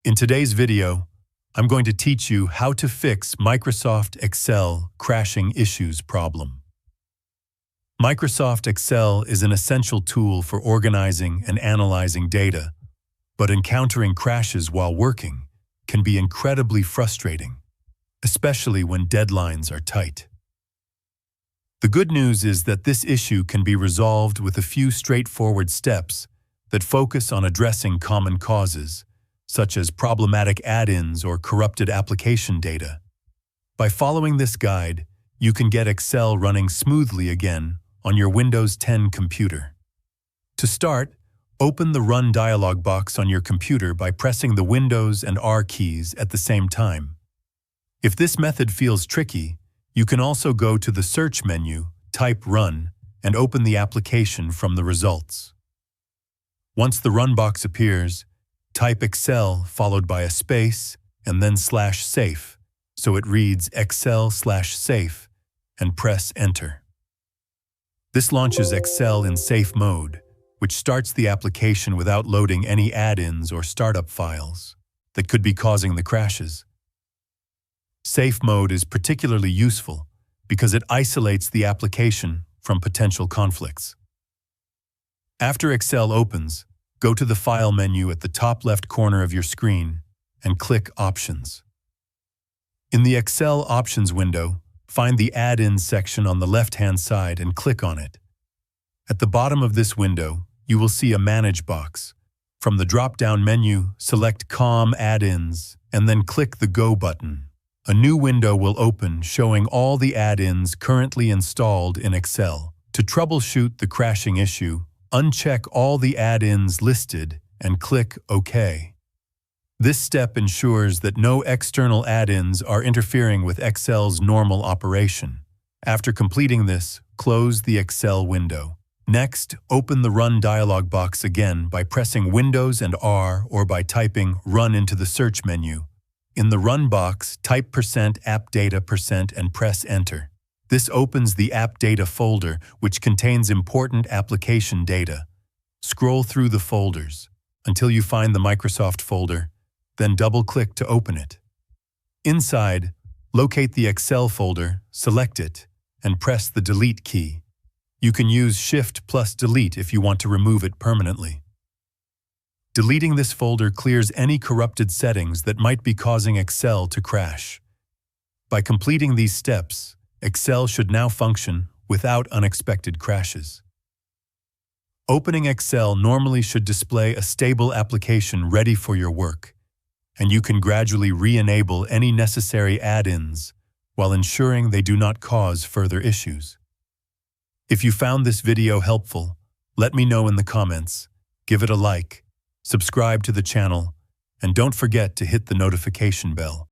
In today's video, I'm going to teach you how to fix Microsoft Excel crashing issues problem. Microsoft Excel is an essential tool for organizing and analyzing data, but encountering crashes while working can be incredibly frustrating, especially when deadlines are tight. The good news is that this issue can be resolved with a few straightforward steps that focus on addressing common causes, such as problematic add-ins or corrupted application data. By following this guide, you can get Excel running smoothly again on your Windows 10 computer. To start, open the Run dialog box on your computer by pressing the Windows and R keys at the same time. If this method feels tricky, you can also go to the Search menu, type Run, and open the application from the results. Once the Run box appears, type Excel followed by a space and then /safe, so it reads Excel/safe, and press Enter. This launches Excel in safe mode, which starts the application without loading any add-ins or startup files that could be causing the crashes. Safe mode is particularly useful because it isolates the application from potential conflicts. After Excel opens, go to the File menu at the top left corner of your screen and click Options. In the Excel Options window, find the Add-ins section on the left-hand side and click on it. At the bottom of this window, you will see a Manage box. From the drop-down menu, select COM Add-ins and then click the Go button. A new window will open showing all the add-ins currently installed in Excel. To troubleshoot the crashing issue, uncheck all the add-ins listed and click OK. This step ensures that no external add-ins are interfering with Excel's normal operation. After completing this, close the Excel window. Next, open the Run dialog box again by pressing Windows and R or by typing Run into the Search menu. In the Run box, type %appdata% and press Enter. This opens the App Data folder, which contains important application data. Scroll through the folders until you find the Microsoft folder, then double-click to open it. Inside, locate the Excel folder, select it, and press the Delete key. You can use Shift+Delete if you want to remove it permanently. Deleting this folder clears any corrupted settings that might be causing Excel to crash. By completing these steps, Excel should now function without unexpected crashes. Opening Excel normally should display a stable application ready for your work, and you can gradually re-enable any necessary add-ins while ensuring they do not cause further issues. If you found this video helpful, let me know in the comments, give it a like, subscribe to the channel, and don't forget to hit the notification bell.